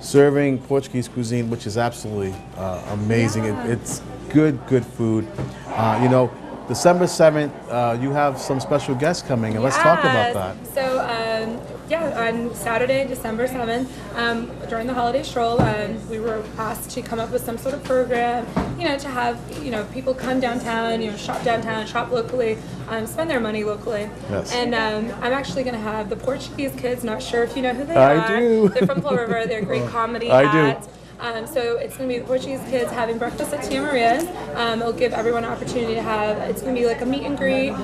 serving Portuguese cuisine, which is absolutely amazing. It's good food. December 7th, you have some special guests coming, and let's talk about that. So, on Saturday, December 7th, during the holiday stroll, we were asked to come up with some sort of program, to have, people come downtown, shop downtown, shop locally, spend their money locally. Yes. And I'm actually going to have the Portuguese kids, not sure if you know who they I are. do. They're from Pearl River, they're a great comedy I do. act. So it's going to be the Portuguese kids having breakfast at Tia Maria's. It'll give everyone an opportunity to it's going to be like a meet and greet,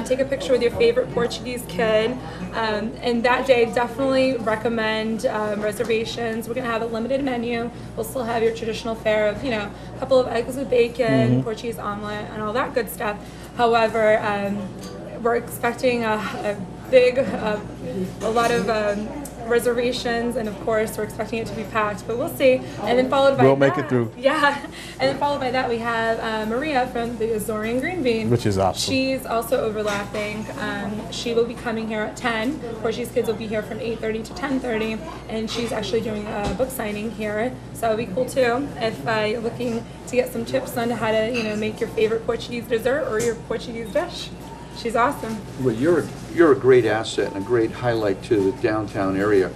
take a picture with your favorite Portuguese kid. And that day, definitely recommend reservations. We're going to have a limited menu. We'll still have your traditional fare of, a couple of eggs with bacon, Portuguese omelet, and all that good stuff. However, we're expecting a big, a lot of reservations, and of course we're expecting it to be packed, but we'll see. And then followed by We'll make it through. Yeah, and then followed by that we have Maria from the Azorian Green Bean, Which is awesome. She's also overlapping. She will be coming here at 10. Portuguese kids will be here from 8:30 to 10:30, and she's actually doing a book signing here, so it'll be cool too. If you're looking to get some tips on how to, make your favorite Portuguese dessert or your Portuguese dish, she's awesome. Well, you're a great asset and a great highlight to the downtown area.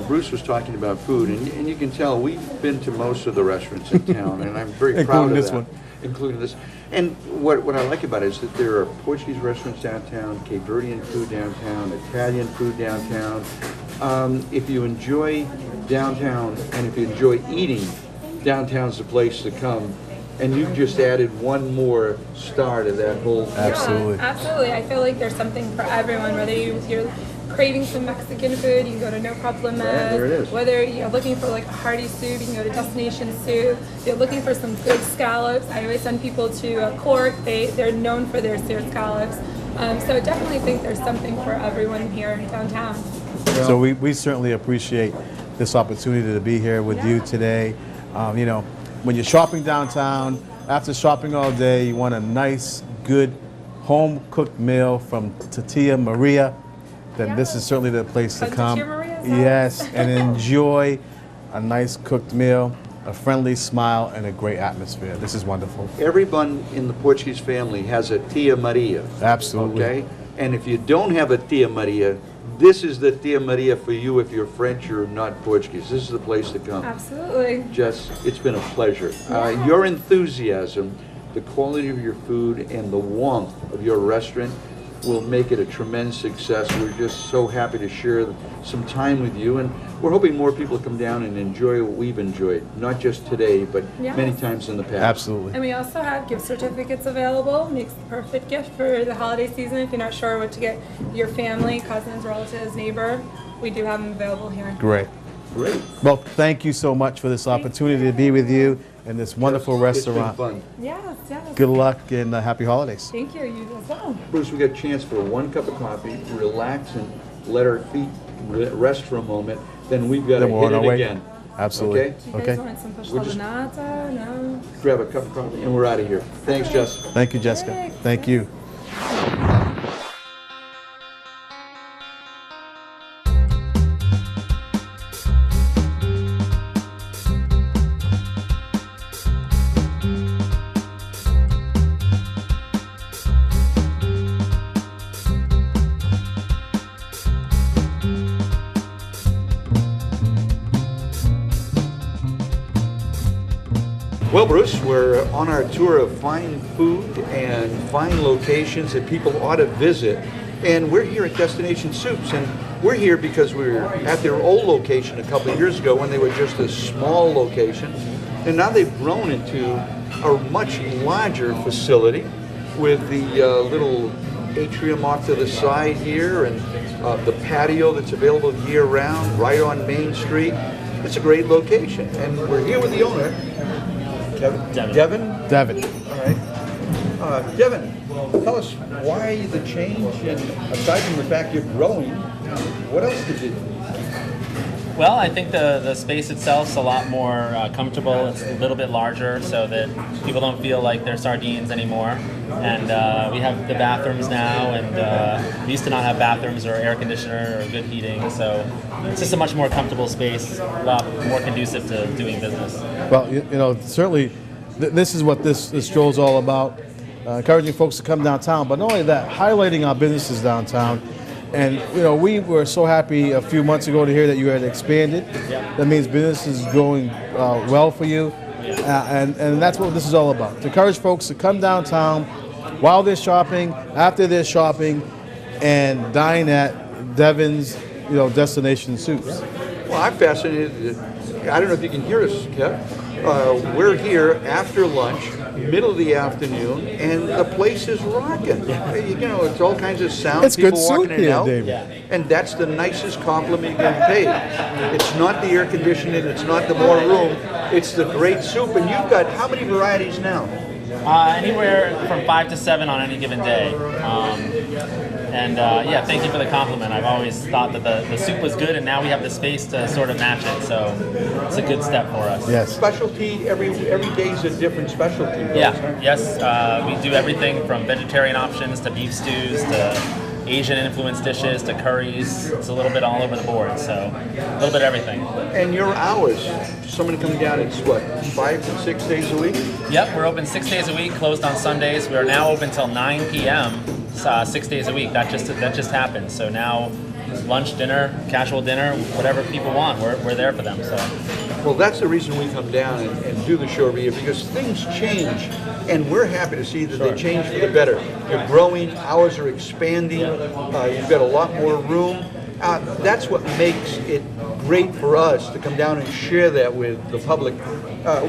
Bruce was talking about food, and you can tell we've been to most of the restaurants in town, and I'm very proud of Including this that. one. Including this. And what I like about it is that there are Portuguese restaurants downtown, Cape Verdean food downtown, Italian food downtown. If you enjoy downtown and if you enjoy eating, downtown's the place to come. And you've just added one more star to that whole. Absolutely. Yeah, absolutely. I feel like there's something for everyone. Whether you're craving some Mexican food, you can go to No Problema. Yeah, there it is. Whether you're looking for like a hearty soup, you can go to Destination Soup. If you're looking for some good scallops, I always send people to Cork. They're known for their seared scallops. So I definitely think there's something for everyone here in downtown. So we certainly appreciate this opportunity to be here with you today. When you're shopping downtown, after shopping all day, you want a nice, good, home-cooked meal from Tia Maria, then this is certainly the place to come. Tia Maria's house. Yes, and enjoy a nice cooked meal, a friendly smile, and a great atmosphere. This is wonderful. Everyone in the Portuguese family has a Tia Maria. Absolutely. Okay? And if you don't have a Tia Maria, this is the Tia Maria for you if you're French or not Portuguese. This is the place to come. Absolutely. Jess, it's been a pleasure. Your enthusiasm, the quality of your food, and the warmth of your restaurant will make it a tremendous success. We're just so happy to share some time with you, and we're hoping more people come down and enjoy what we've enjoyed, not just today, but many times in the past. Absolutely. And we also have gift certificates available. Makes the perfect gift for the holiday season if you're not sure what to get your family, cousins, relatives, neighbor. We do have them available here. Great. Great. Well, thank you so much for this opportunity to be with you in this wonderful restaurant. It's been fun. Yes, yes. Good luck and happy holidays. Thank you. You as well. Bruce, we got a chance for one cup of coffee, relax and let our feet rest for a moment, then we've got to Then we're on hit our it way. again. Absolutely. Okay? Do you guys want some fish We're just- laminata? No? Grab a cup of coffee and we're out of here. Thanks, Jess. Thank you, Jessica. Thank you. Well, Bruce, we're on our tour of fine food and fine locations that people ought to visit. And we're here at Destination Soups, and we're here because we were at their old location a couple of years ago when they were just a small location. And now they've grown into a much larger facility with the little atrium off to the side here and the patio that's available year-round right on Main Street. It's a great location. And we're here with the owner, Devin? Devin. All right. Devin, tell us why the change, and aside from the fact you're growing, what else did you do? Well, I think the space itself's a lot more comfortable. It's a little bit larger so that people don't feel like they're sardines anymore. And we have the bathrooms now, and we used to not have bathrooms or air conditioner or good heating. So it's just a much more comfortable space, a lot more conducive to doing business. Well, certainly this is what this Stroll is all about, encouraging folks to come downtown, but not only that, highlighting our businesses downtown. And, we were so happy a few months ago to hear that you had expanded. Yeah. That means business is going well for you. And that's what this is all about, to encourage folks to come downtown while they're shopping, after they're shopping, and dine at Devin's, Destination Soups. Well, I'm fascinated. I don't know if you can hear us, Kev. We're here after lunch, middle of the afternoon, and the place is rocking. It's all kinds of sound, It's people good soup walking in and here, out. David. Yeah. And that's the nicest compliment you can pay. It's not the air conditioning, it's not the more room, it's the great soup. And you've got how many varieties now? Anywhere from 5 to 7 on any given day. And yeah, thank you for the compliment. I've always thought that the soup was good, and now we have the space to sort of match it. So it's a good step for us. Yes. Specialty, every day is a different specialty. Yeah, yes, we do everything from vegetarian options to beef stews to Asian influenced dishes to curries. It's a little bit all over the board, so a little bit of everything. And your hours, someone coming down, it's what, 5 to 6 days a week? Yep, we're open 6 days a week, closed on Sundays. We are now open till 9 p.m. 6 days a week. That just happened. So now lunch, dinner, casual dinner, whatever people want, we're there for them. So. Well, that's the reason we come down and do the show every year, because things change, and we're happy to see that they change for the better. You're growing, hours are expanding, you've got a lot more room. That's what makes it great for us to come down and share that with the public,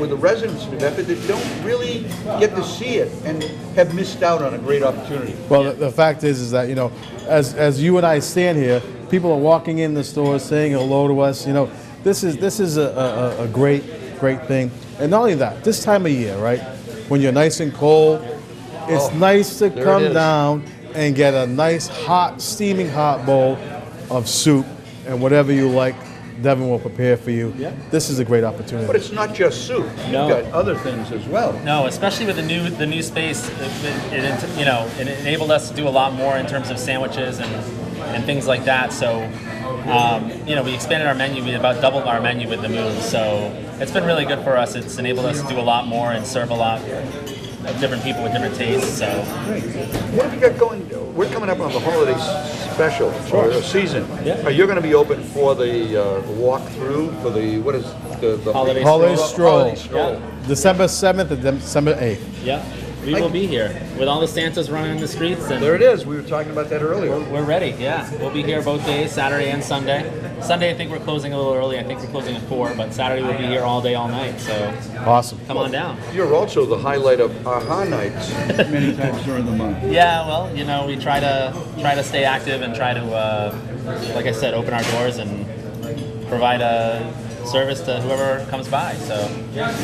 with the residents of New Bedford that don't really get to see it and have missed out on a great opportunity. Well, the fact is that, you know, as you and I stand here, people are walking in the store saying hello to us. You know, this is a great thing. And not only that, this time of year, right, when you're nice and cold, it's nice to come down and get a nice hot, steaming hot bowl of soup and whatever you like. Devin will prepare for you. Yeah. This is a great opportunity. But it's not just soup. No. You've got other things as well. No, especially with the new space, it enabled us to do a lot more in terms of sandwiches and things like that. So, we expanded our menu. We about doubled our menu with the move. So it's been really good for us. It's enabled us to do a lot more and serve a lot of different people with different tastes. So, Great. What have you got going? We're coming up on the holiday special or season. Yeah. Are you going to be open for the walk-through for the what is the Holiday Stroll. Holiday Stroll. Yeah. December 7th and December 8th. yeah, we will be here with all the Santas running the streets. And There it is. We were talking about that earlier. we're ready. Yeah, we'll be here both days, Saturday and Sunday. Sunday, I think we're closing a little early. I think we're closing at 4, but Saturday we'll be here all day, all night. So Awesome. come on down. You're also the highlight of AHA nights many times during the month. Yeah, well, we try to stay active and try to, like I said, open our doors and provide a service to whoever comes by. So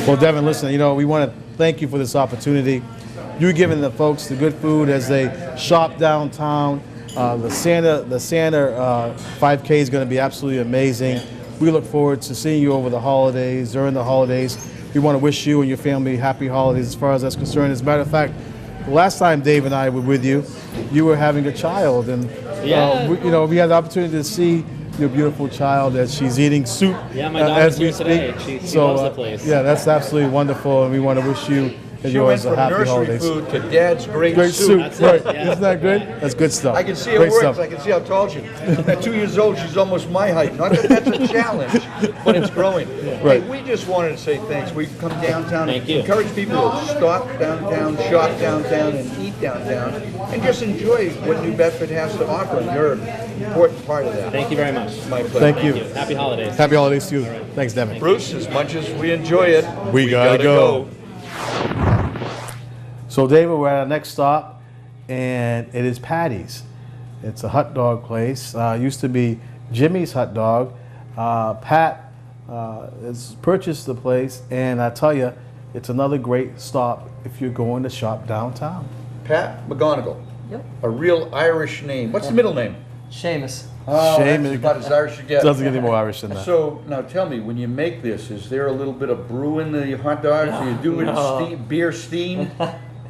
Well, Devin, listen, we want to thank you for this opportunity. You're giving the folks the good food as they shop downtown. The Santa 5K is going to be absolutely amazing. We look forward to seeing you over the holidays, during the holidays. We want to wish you and your family happy holidays as far as that's concerned. As a matter of fact, the last time Dave and I were with you, you were having a child. And, Yeah. we had the opportunity to see your beautiful child as she's eating soup. Yeah, my daughter's as we here today. speak. She loves the place. Yeah, that's absolutely wonderful. And we want to wish you and She went yours a from happy nursery holidays. food to Dad's great Great soup, That's right? it, yeah. Isn't that good? That's good stuff. I can see it Great works. stuff. I can see how tall she is. At 2 years old, she's almost my height. Not that that's a challenge, but it's growing. Right. Hey, we just wanted to say thanks. We've come downtown Thank and you. encourage people to stop downtown, shop downtown, and eat downtown, and just enjoy what New Bedford has to offer. And you're an important part of that. thank you very much. My pleasure. Thank you. Happy holidays. Happy holidays to you. Thanks, Devin. Bruce, as much as we enjoy it, We gotta go. So, David, we're at our next stop, and it is Patty's. It's a hot dog place. Used to be Jimmy's Hot Dog. Pat has purchased the place, and I tell you, it's another great stop if you're going to shop downtown. Pat McGonigal. Yep. A real Irish name. What's the middle name? Seamus. Oh, Seamus. that's about as Irish as you get. Doesn't get any more Irish than that. So now tell me, when you make this, is there a little bit of brew in the hot dogs? Do you do it in steam, beer steam?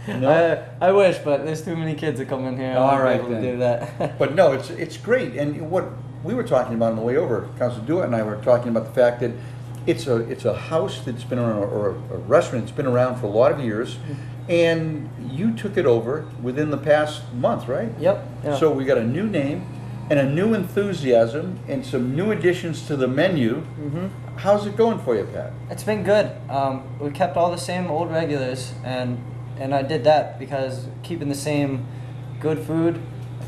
No. I wish, but there's too many kids that come in here. I All won't be right able to then. do that. But no, it's great. And what we were talking about on the way over, Councilor Duarte and I were talking about the fact that it's a house that's been around, or a restaurant that's been around for a lot of years, and you took it over within the past month, right? Yep. Yeah. So we got a new name and a new enthusiasm and some new additions to the menu. How's it going for you, Pat? It's been good. We kept all the same old regulars, and I did that because keeping the same good food,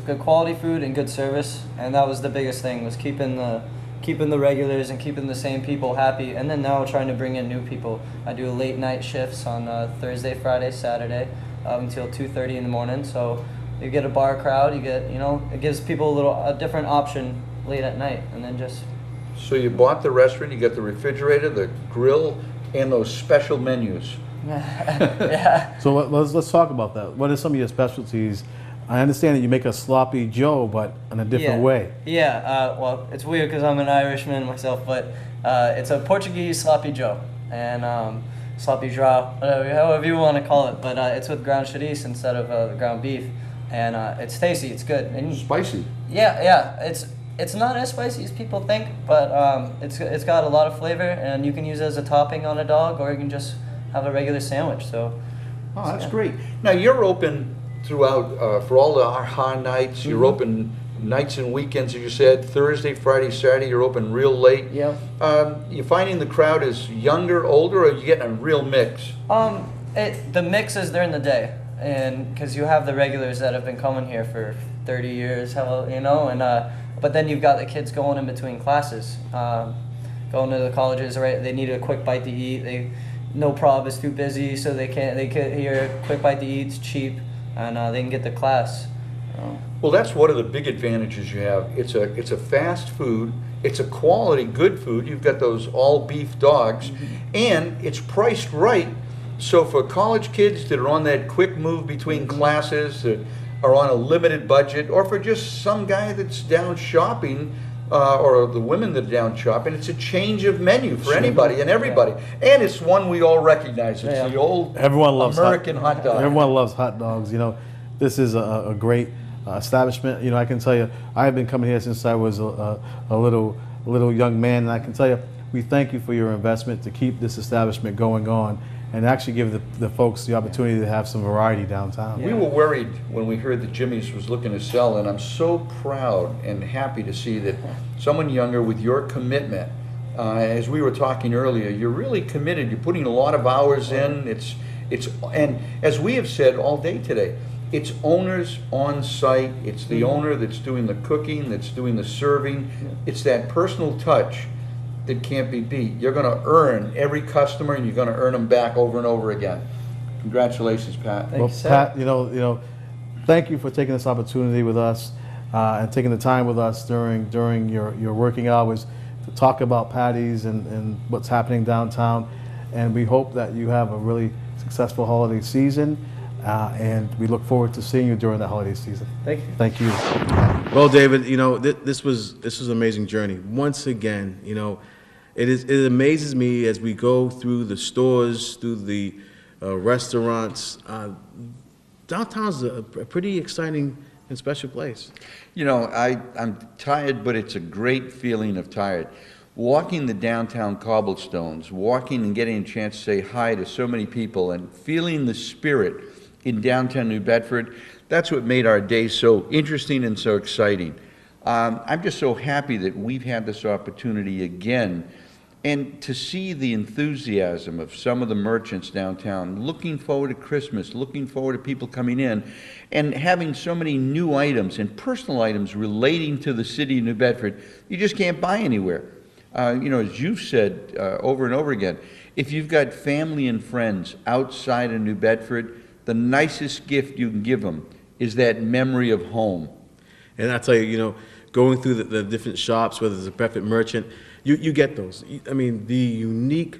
good quality food, and good service, and that was the biggest thing, was keeping the regulars and keeping the same people happy, and then now trying to bring in new people. I do late night shifts on Thursday, Friday, Saturday until 2:30 in the morning. So you get a bar crowd, you get, it gives people a different option late at night, and then just. So you bought the restaurant, you got the refrigerator, the grill, and those special menus. Yeah. So let's talk about that. What are some of your specialties I understand that you make a sloppy Joe, but in a different way. Yeah, well, it's weird because I'm an Irishman myself, but it's a Portuguese sloppy Joe and sloppy joe, however you want to call it. But it's with ground chorizo instead of the ground beef, and it's tasty. It's good. And Spicy. yeah, it's not as spicy as people think, but it's got a lot of flavor, and you can use it as a topping on a dog, or you can just have a regular sandwich. So. Oh, that's great. Now, you're open throughout, for all the AHA nights, you're open nights and weekends, as you said, Thursday, Friday, Saturday, you're open real late. Yeah. You finding the crowd is younger, older, or are you getting a real mix? The mix is during the day, and because you have the regulars that have been coming here for 30 years, and but then you've got the kids going in between classes, going to the colleges, right? They need a quick bite to eat. No prob is too busy, so they can hear quick bite to eat, it's cheap, and they can get to class. Well, that's one of the big advantages you have. It's a fast food. It's a quality, good food. You've got those all beef dogs, and it's priced right. So for college kids that are on that quick move between classes, that are on a limited budget, or for just some guy that's down shopping, or the women that are down shopping, it's a change of menu for anybody and everybody. And it's one we all recognize. It's the old American hot dog. Everyone loves hot dogs. This is a great establishment. I can tell you, I've been coming here since I was a little young man, and I can tell you, we thank you for your investment to keep this establishment going on and actually give the folks the opportunity to have some variety downtown. We were worried when we heard that Jimmy's was looking to sell, and I'm so proud and happy to see that someone younger with your commitment, as we were talking earlier, you're really committed. You're putting a lot of hours in. And as we have said all day today, it's owners on site. It's the owner that's doing the cooking, that's doing the serving. It's that personal touch that can't be beat. You're going to earn every customer, and you're going to earn them back over and over again. Congratulations, Pat. Well, Pat, thank you for taking this opportunity with us and taking the time with us during your working hours to talk about Patty's and what's happening downtown. And we hope that you have a really successful holiday season. And we look forward to seeing you during the holiday season. Thank you. Thank you. Well, David, this was an amazing journey. Once again, it amazes me as we go through the stores, through the restaurants. Downtown's a pretty exciting and special place. I'm tired, but it's a great feeling of tired. Walking the downtown cobblestones, walking and getting a chance to say hi to so many people and feeling the spirit in downtown New Bedford, that's what made our day so interesting and so exciting. I'm just so happy that we've had this opportunity again, and to see the enthusiasm of some of the merchants downtown, looking forward to Christmas, looking forward to people coming in, and having so many new items and personal items relating to the city of New Bedford, you just can't buy anywhere. As you've said over and over again, if you've got family and friends outside of New Bedford, the nicest gift you can give them is that memory of home. And I tell you, going through the different shops, whether it's a Bedford merchant, you get those. I mean, the unique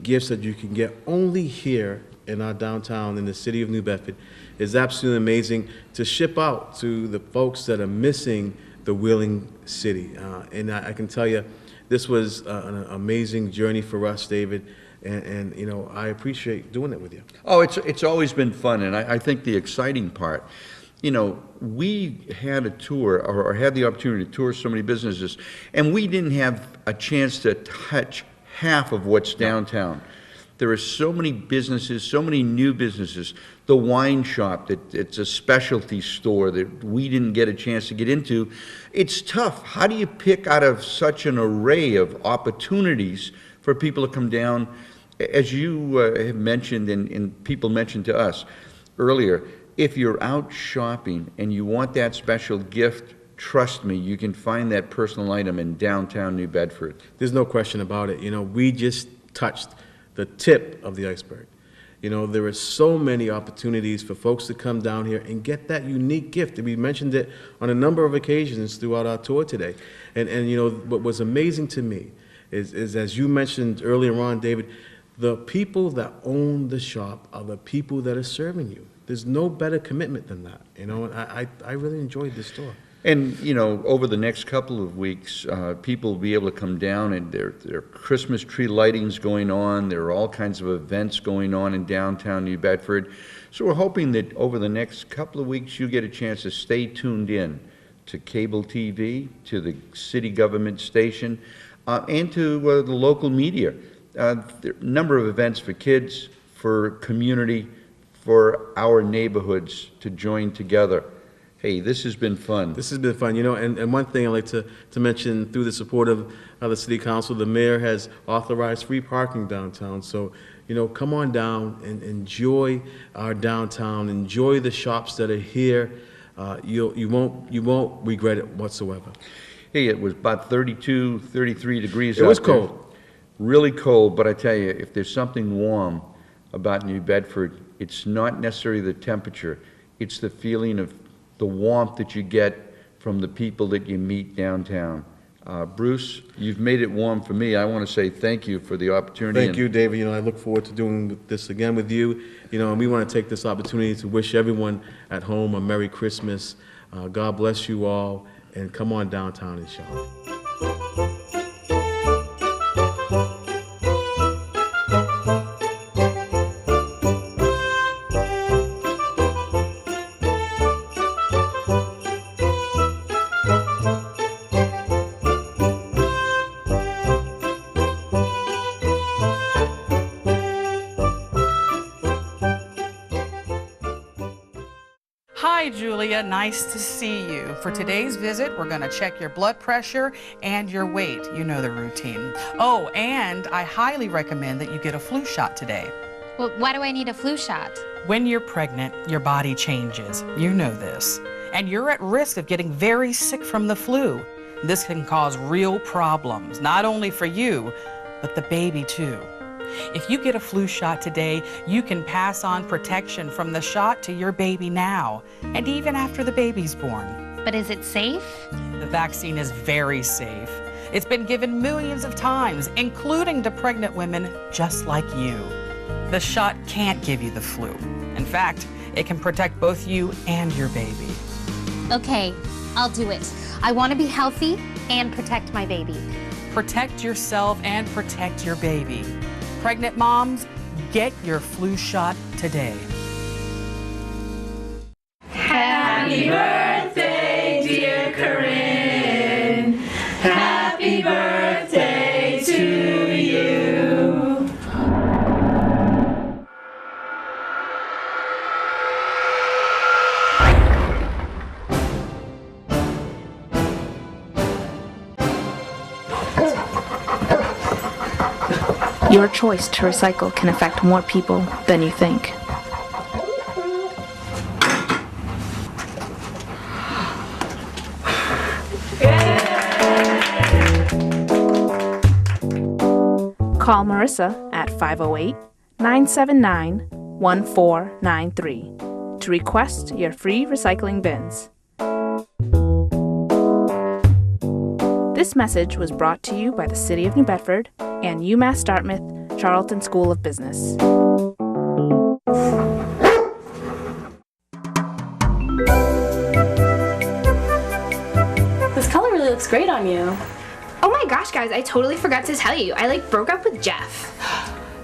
gifts that you can get only here in our downtown in the city of New Bedford is absolutely amazing to ship out to the folks that are missing the Wheeling City. And I can tell you, this was an amazing journey for us, David, and I appreciate doing it with you. Oh, it's always been fun, and I think the exciting part, we had a tour, or had the opportunity to tour so many businesses, and we didn't have a chance to touch half of what's downtown. There are so many businesses, so many new businesses. The wine shop, it's a specialty store that we didn't get a chance to get into. It's tough. How do you pick out of such an array of opportunities for people to come down? As you have mentioned, and people mentioned to us earlier, if you're out shopping and you want that special gift, trust me, you can find that personal item in downtown New Bedford. There's no question about it. We just touched the tip of the iceberg. There are so many opportunities for folks to come down here and get that unique gift. And we mentioned it on a number of occasions throughout our tour today. And what was amazing to me is as you mentioned earlier on, David, The people that own the shop are the people that are serving you. There's no better commitment than that, you know, and I really enjoyed this store. And, you know, over the next couple of weeks, people will be able to come down, and there are Christmas tree lightings going on. There are all kinds of events going on in downtown New Bedford. So we're hoping that over the next couple of weeks, you get a chance to stay tuned in to cable TV, to the city government station, and to the local media. There are a number of events for kids, for community, for our neighborhoods to join together. Hey, this has been fun. This has been fun, you know, and one thing I'd like to mention, through the support of the city council, the mayor has authorized free parking downtown. So, you know, come on down and enjoy our downtown, enjoy the shops that are here. You won't regret it whatsoever. Hey, it was about 32, 33 degrees It was out there. cold. Really cold, but I tell you, if there's something warm about New Bedford, it's not necessarily the temperature. It's the feeling of the warmth that you get from the people that you meet downtown. Bruce, you've made it warm for me. I want to say thank you for the opportunity. Thank you, David. You know, I look forward to doing this again with you. You know, and we want to take this opportunity to wish everyone at home a Merry Christmas. God bless you all, and come on downtown and shop. Hi, Julia. Nice to see you. For today's visit, we're going to check your blood pressure and your weight. You know the routine. Oh, and I highly recommend that you get a flu shot today. Well, why do I need a flu shot? When you're pregnant, your body changes. You know this. And you're at risk of getting very sick from the flu. This can cause real problems, not only for you, but the baby too. If you get a flu shot today, you can pass on protection from the shot to your baby now, and even after the baby's born. But is it safe? The vaccine is very safe. It's been given millions of times, including to pregnant women just like you. The shot can't give you the flu. In fact, it can protect both you and your baby. Okay, I'll do it. I want to be healthy and protect my baby. Protect yourself and protect your baby. Pregnant moms, get your flu shot today. Happy birthday, dear Corinne. Happy birthday to you. Your choice to recycle can affect more people than you think. Call Marissa at 508-979-1493 to request your free recycling bins. This message was brought to you by the City of New Bedford and UMass Dartmouth Charlton School of Business. This color really looks great on you. Oh my gosh, guys, I totally forgot to tell you. I broke up with Jeff.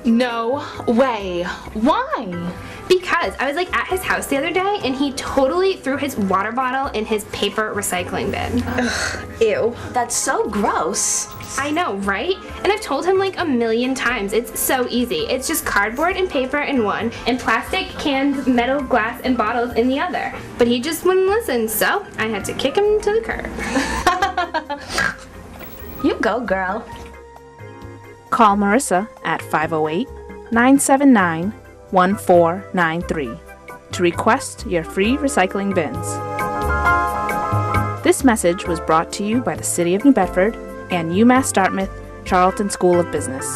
No way. Why? Because I was at his house the other day and he totally threw his water bottle in his paper recycling bin. Ugh, ew. That's so gross. I know, right? And I've told him a million times. It's so easy. It's just cardboard and paper in one and plastic, cans, metal, glass, and bottles in the other. But he just wouldn't listen, so I had to kick him to the curb. You go, girl. Call Marissa at 508-979-1493 to request your free recycling bins. This message was brought to you by the City of New Bedford and UMass Dartmouth Charlton School of Business.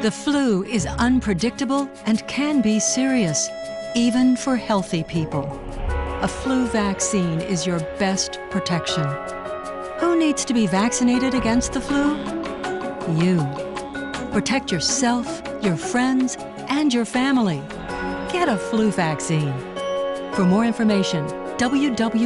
The flu is unpredictable and can be serious, even for healthy people. A flu vaccine is your best protection. Who needs to be vaccinated against the flu? you. Protect yourself, your friends, and your family. Get a flu vaccine. For more information, www.flu.gov.